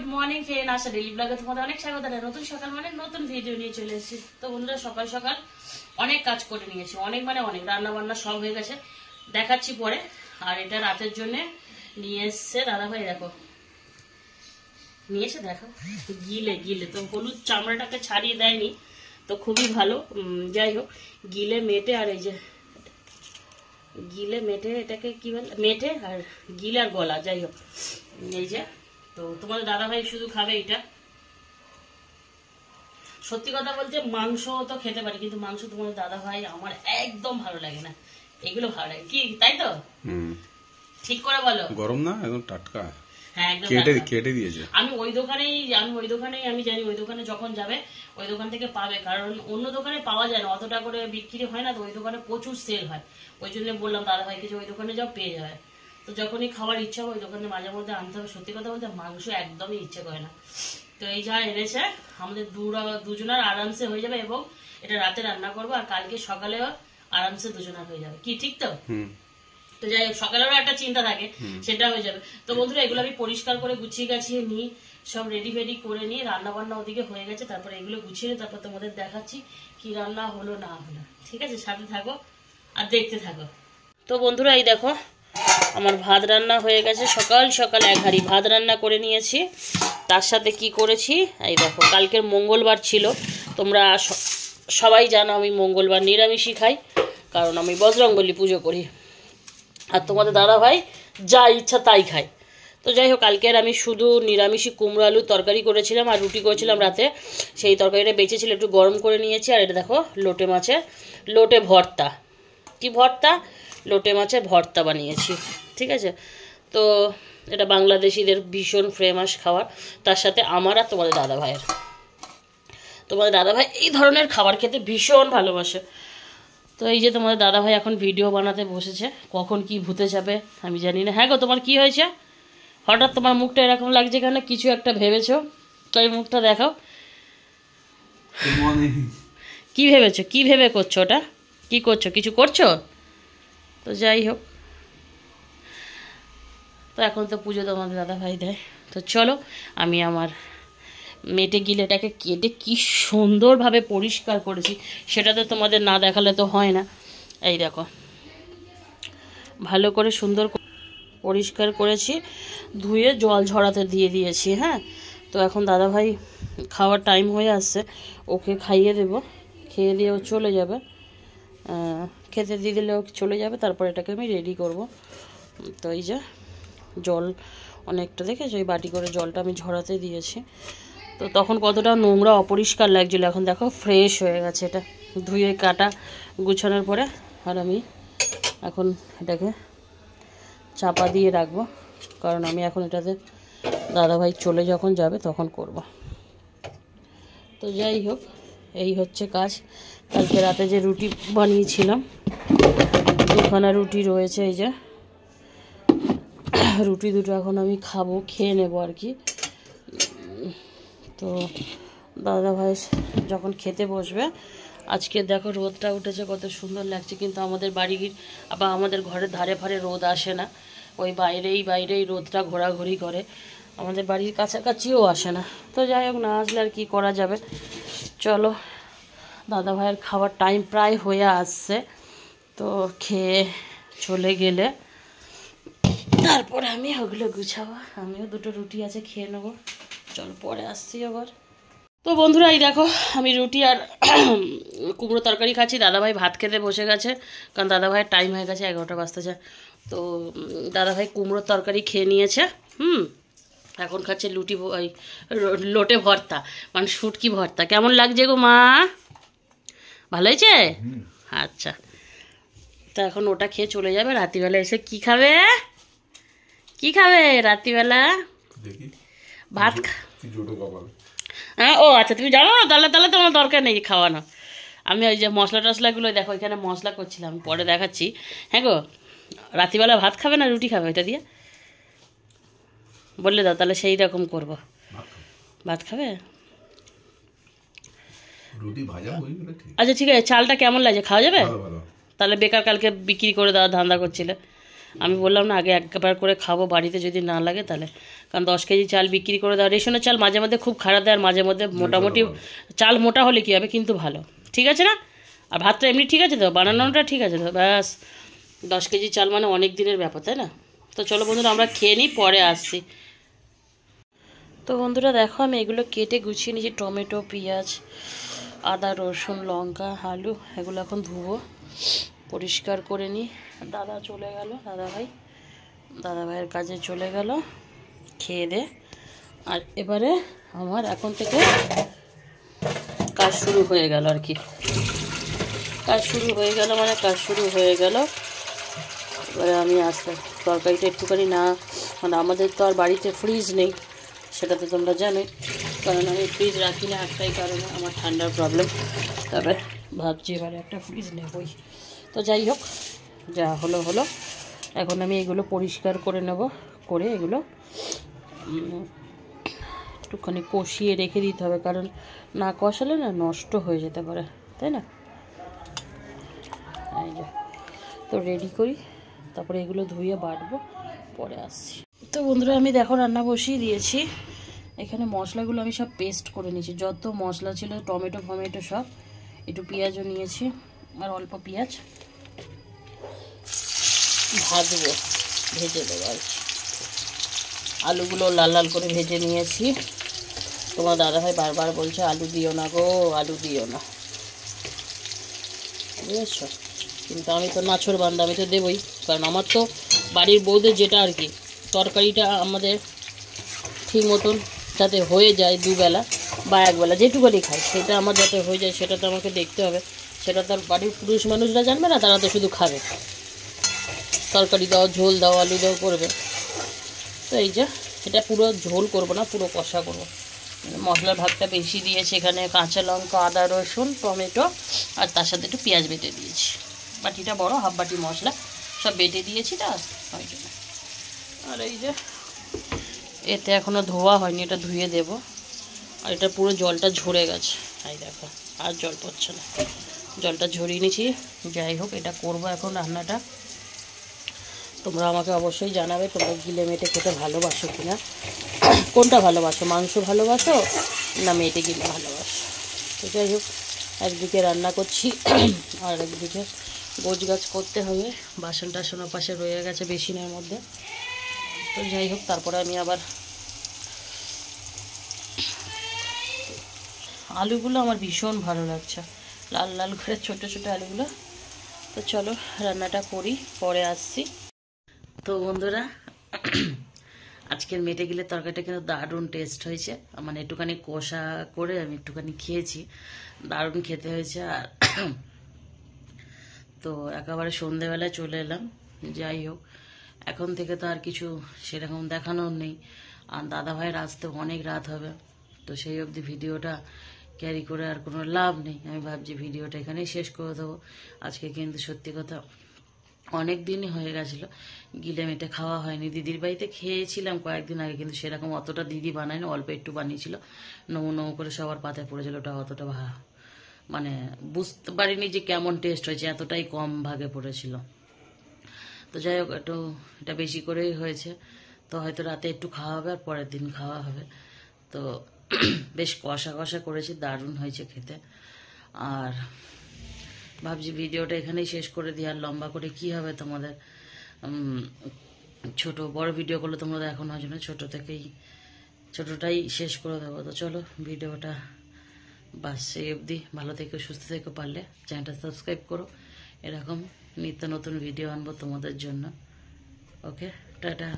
Good morning friend, আশা daily ব্লগে তোমাদের অনেক স্বাগত। নতুন সকাল মানে নতুন ভিডিও নিয়ে চলে এসেছি। তো বন্ধুরা সকাল সকাল অনেক কাজ করে নিয়েছি, অনেক মানে অনেক, রান্না বান্না সব হয়ে গেছে, দেখাচ্ছি পরে। আর এটা রাতের জন্য নিয়ে এসছে দাদাভাই, দেখো নিয়েছে, দেখো গিলে গিলে তো হলুদ চামড়াটাকে ছাড়িয়ে দেয়নি, তো খুবই ভালো। যাই হোক, গিলে মেটে, আর এই যে গিলে মেটে, এটাকে কি বলে, মেটে আর গিলে আর গলা, যাই হোক এই যে। তো তোমাদের দাদাভাই শুধু খাবে এটা। সত্যি কথা বলতে মাংস তো খেতে পারি, কিন্তু মাংস তোমাদের দাদাভাই আমার একদম ভালো লাগে না, এগুলো ভালো লাগে কি, তাই তো? ঠিক করে বলো। গরম না, একদম টাটকা। হ্যাঁ একদম কেটে দিয়েছে। আমি ওই দোকানেই আমি জানি ওই দোকানে যখন যাবে ওই দোকান থেকে পাবে, কারণ অন্য দোকানে পাওয়া যায় না, অতটা করে বিক্রি হয় না, তো ওই দোকানে প্রচুর সেল হয়। ওই জন্য বললাম দাদাভাইকে যে ওই দোকানে যাও, পেয়ে যাবে। তো যখনই খাবার ইচ্ছা হবে ওই দোকানে মাঝে মধ্যে আনতে হবে। সত্যি কথা বলতে মাংস একদমই ইচ্ছে করে না। তো এই যা এনেছে আমাদের দুজনের আরামসে হয়ে যাবে, এবং এটা রাতে রান্না করবো, আর কালকে সকালেও আরামসে দুজনের হয়ে যাবে। কি ঠিক তো? তো যাই হোক, সকালেরও একটা চিন্তা থাকে, সেটা হয়ে যাবে। তো বন্ধুরা এগুলো আমি পরিষ্কার করে গুছিয়ে গাছিয়ে নিই, সব রেডি ফেডি করে নিই। রান্না বান্না ওদিকে হয়ে গেছে, তারপরে এগুলো গুছিয়ে নিই, তারপর তোমাদের দেখাচ্ছি কি রান্না হলো না হলো। ঠিক আছে, সাথে থাকো আর দেখতে থাকো। তো বন্ধুরা এই দেখো আমার ভাত রান্না হয়ে গেছে, সকাল সকাল এক হাঁড়ি ভাত রান্না করে নিয়েছি। তার সাথে কি করেছি এই দেখো, কালকের মঙ্গলবার ছিল, তোমরা সবাই জানো আমি মঙ্গলবার নিরামিষই খাই, কারণ আমি বজরংবলী পুজো করি, আর তোমাদের দাদাভাই যা ইচ্ছা তাই খায়। তো যাই হোক, কালকের আমি শুধু নিরামিষই কুমড়ো আলুর তরকারি করেছিলাম আর রুটি করেছিলাম রাতে, সেই তরকারিটা বেঁচেছিল, একটু গরম করে নিয়েছি। আর এটা দেখো লোটে মাছের ভর্তা। কি ভর্তা? লোটে মাছের ভর্তা বানিয়েছি। ঠিক আছে, তো এটা বাংলাদেশিদের ভীষণ ফেমাস খাবার, তার সাথে আমার আর তোমাদের দাদাভাই এই ধরনের খাবার খেতে ভীষণ ভালোবাসে। তো এই যে তোমাদের দাদাভাই এখন ভিডিও বানাতে বসেছে, কখন কি ভূতে যাবে আমি জানি না। হ্যাঁ গো, তোমার কি হয়েছে? হঠাৎ তোমার মুখটা এরকম লাগছে কেন? কিছু একটা ভেবেছো তো, এই মুখটা দেখাও। কি ভেবেছো? কি ভেবে করছো ওটা? কি করছো? কিছু করছো? তো যাই হোক, তো এখন তো পুজো তোমাদের দাদাভাই দেয়। তো চলো, আমি আমার মেটে গিলেটাকে কেটে কি সুন্দরভাবে পরিষ্কার করেছি, সেটা তো তোমাদের না দেখালে তো হয় না। এই দেখো ভালো করে সুন্দর পরিষ্কার করেছি, ধুয়ে জল ঝরাতে দিয়ে দিয়েছি। হ্যাঁ, তো এখন দাদাভাই খাওয়ার টাইম হয়ে আসছে, ওকে খাইয়ে দেব, খেয়ে দিয়ে ও চলে যাবে, খেতে দিয়ে দিলে ও চলে যাবে, তারপর এটাকে আমি রেডি করব। তো এই যে জল অনেকটা দেখেছো, ওই বাটি করে জলটা আমি ঝরাতে দিয়েছি। তো তখন কতটা নোংরা অপরিষ্কার লাগছিলো, এখন দেখো ফ্রেশ হয়ে গেছে, এটা ধুয়ে কাটা গুছানোর পরে। আর আমি এখন এটাকে চাপা দিয়ে রাখবো, কারণ আমি এখন এটাতে দাদাভাই চলে যখন যাবে তখন করব। তো যাই হোক, এই হচ্ছে কাজ। কালকে রাতে যে রুটি বানিয়েছিলাম, দুখানা রুটি রয়েছে, এই যে রুটি দুটো এখন আমি খাবো, খেয়ে নেবো আর কি। তো দাদাভাই যখন খেতে বসবে, আজকে দেখো রোদটা উঠেছে, কত সুন্দর লাগছে, কিন্তু আমাদের বাড়ির বা আমাদের ঘরের ধারে ফারে রোদ আসে না, ওই বাইরেই রোদটা ঘোরাঘুরি করে, আমাদের বাড়ির কাছাকাছিও আসে না। তো যাই হোক, না আসলে আর কী করা যাবে। চলো, দাদাভাইয়ের খাবার টাইম প্রায় হয়ে আসছে, তো খেয়ে চলে গেলে তারপরে আমি ওগুলো গুছাবো, আমিও দুটো রুটি আছে খেয়ে নেবো। চলো পরে আসছি আবার। তো বন্ধুরা এই দেখো আমি রুটি আর কুমড়ো তরকারি খাচ্ছি, দাদাভাই ভাত খেতে বসে গেছে, কারণ দাদাভাইয়ের টাইম হয়ে গেছে, 11টা বাজতেছে। তো দাদাভাই কুমড়োর তরকারি খেয়ে নিয়েছে, এখন খাচ্ছে লোটে ভর্তা, মানে শুটকি ভর্তা। কেমন লাগছে গো মা? ভালো হয়েছে? আচ্ছা, তো এখন ওটা খেয়ে চলে যাবে। রাত্রিবেলা এসে কি খাবে রাত্রিবেলা? ভাত। হ্যাঁ, ও আচ্ছা, তুমি জানো না, তাহলে তোমার দরকার নেই খাওয়ানো। আমি ওই যে মশলা টশলাগুলো দেখো, এখানে মশলা করছিলাম, পরে দেখাচ্ছি। হ্যাঁ গো, রাত্রিবেলা ভাত খাবে না রুটি খাবে? এটা দিয়ে বললে দাও, তাহলে সেই রকম করবো। ভাত খাবে? আচ্ছা ঠিক আছে, চালটা কেমন লাগছে, খাওয়া যাবে? তাহলে বেকার কালকে বিক্রি করে দেওয়া ধান্দা করছিলে। আমি বললাম না আগে একবার করে খাবো, বাড়িতে যদি না লাগে তাহলে, কারণ 10 কেজি চাল বিক্রি করে দেওয়া, রেশনের চাল মাঝে মধ্যে খুব খারাপ দেয় আর মাঝে মধ্যে মোটামুটি চাল মোটা হলে কী হবে কিন্তু ভালো, ঠিক আছে না? আর ভাতটা এমনি ঠিক আছে তো, বানানোটা ঠিক আছে তো, ব্যাস 10 কেজি চাল মানে অনেক দিনের ব্যাপার, তাই না? তো চলো বন্ধুরা আমরা খেয়ে নিই, পরে আসছি। তো বন্ধুরা দেখো আমি এগুলো কেটে গুছিয়ে নিয়েছি, টমেটো, পেঁয়াজ, আদা, রসুন, লঙ্কা, আলু, এগুলো এখন ধুবো, পরিষ্কার করে নিই। দাদা চলে গেল, দাদা ভাইয়ের কাজে চলে গেল খেয়ে দে। আর এবারে আমার এখন থেকে কাজ শুরু হয়ে গেল আর কি, কাজ শুরু হয়ে গেল মানে কাজ শুরু হয়ে গেল। এবারে আমি আসলে তরকারিটা একটুখানি না, মানে আমাদের তো আর বাড়িতে ফ্রিজ নেই, সেটা তো তোমরা জানোই, কারণ আমি ফ্রিজ রাখি না একটাই কারণে, আমার ঠান্ডার প্রবলেম। তবে ভাবছি এবারে একটা ফ্রিজ নেবই। তো যাই হোক, যা হলো হলো, এখন আমি এগুলো পরিষ্কার করে নেব, করে এগুলো একটুখানি কষিয়ে রেখে দিতে হবে, কারণ না কষালে না নষ্ট হয়ে যেতে পারে, তাই না? এই যে তো রেডি করি, তারপরে এগুলো ধুয়ে বাটবো, পরে আসছি। তো বন্ধুরা আমি দেখো রান্না বসিয়ে দিয়েছি। এখানে মশলাগুলো আমি সব পেস্ট করে নিয়েছি, যত মশলা ছিল টমেটো ফমেটো সব, একটু পেঁয়াজও নিয়েছি আর অল্প পেঁয়াজ ভাজবো, ভেজে দেবো আর কি। আলুগুলো লাল লাল করে ভেজে নিয়েছি। তোমার দাদাভাই বারবার বলছে আলু দিও না গো, আলু দিও না, বুঝেছো? কিন্তু আমি তো নাছোড় বান্দা, আমি তো দেবই, কারণ আমার তো বাড়ির বউদের যেটা আর কি, তরকারিটা আমাদের ঠিক মতন যাতে হয়ে যায় দুবেলা বা একবেলা যেটুকুনি খাই, সেটা আমার যাতে হয়ে যায় সেটা তো আমাকে দেখতে হবে। সেটা তার বাড়ির পুরুষ মানুষরা জানবে না, তারা তো শুধু খাবে, তরকারি দাও, ঝোল দাও, আলু দাও করবে। তো এই যে এটা পুরো ঝোল করব না, পুরো কষা করবো। মশলার ভাগটা বেশি দিয়েছি, এখানে কাঁচা লঙ্কা, আদা, রসুন, টমেটো আর তার সাথে একটু পেঁয়াজ বেটে দিয়েছি। বাটিটা বড়, হাফ বাটি মশলা সব বেটে দিয়েছি, তা ওই জন্য। আর এই যে এতে এখনও ধোয়া হয়নি, এটা ধুয়ে দেব। আর এটা পুরো জলটা ঝরে গেছে, এই দেখো আর জল পড়ছে না, জলটা ঝরিয়ে নিয়েছি। যাই হোক, এটা করবো এখন রান্নাটা। তোমরা আমাকে অবশ্যই জানাবে তোমরা গিলে মেটে খেতে ভালোবাসো কিনা, কোনটা ভালোবাসো, মাংস ভালোবাসো না মেটে গিলে ভালোবাসো। তো যাই হোক, একদিকে রান্না করছি আর একদিকে গোছ গাছ করতে হবে, বাসন টাসনের পাশে রয়ে গেছে বেসিনের মধ্যে। তো যাই হোক, তারপরে আমি আবার আলুগুলো আমার ভীষণ ভালো লাগছে, লাল লাল করে ছোটো ছোটো আলুগুলো। তো চলো রান্নাটা করি, পরে আসছি। তো বন্ধুরা আজকের মেটে গেলে তরকারিটা কিন্তু দারুণ টেস্ট হয়েছে, মানে একটুখানি কষা করে আমি একটুখানি খেয়েছি, দারুণ খেতে হয়েছে। আর তো একেবারে সন্ধেবেলায় চলে এলাম। যাই হোক, এখন থেকে তো আর কিছু সেরকম দেখানোর নেই, আর দাদা ভাইয়ের আসতে অনেক রাত হবে, তো সেই অবধি ভিডিওটা ক্যারি করে আর কোনো লাভ নেই। আমি ভাবছি ভিডিওটা এখানেই শেষ করে দেবো। আজকে কিন্তু সত্যি কথা অনেক দিনই হয়ে গেছিলো গিলে মেটে খাওয়া হয়নি। দিদির বাড়িতে খেয়েছিলাম কয়েকদিন আগে, কিন্তু সেরকম অতটা দিদি বানায়নি, অল্প একটু বানিয়েছিল, নৌ নৌ করে সবার পাতায় পড়েছিল, ওটা অতটা মানে বুঝতে পারিনি যে কেমন টেস্ট হয়েছে, এতটাই কম ভাগে পড়েছিল। তো যাই হোক, একটু এটা বেশি করেই হয়েছে, তো হয়তো রাতে একটু খাওয়া হবে আর পরের দিন খাওয়া হবে। তো বেশ কষা কষা করেছি, দারুণ হয়েছে খেতে। আর ভাবছি ভিডিওটা এখানেই শেষ করে দিই, আর লম্বা করে কি হবে তোমাদের, ছোট বড় ভিডিও করলে তোমরা দেখো না, জন্য ছোটটাই শেষ করে দেবো। তো চলো ভিডিওটা বাস সেই অবধি, ভালো থেকো, সুস্থ থেকো, পারলে চ্যানেলটা সাবস্ক্রাইব করো, এরকম নিত্য নতুন ভিডিও আনবো তোমাদের জন্য। ওকে, টাটা।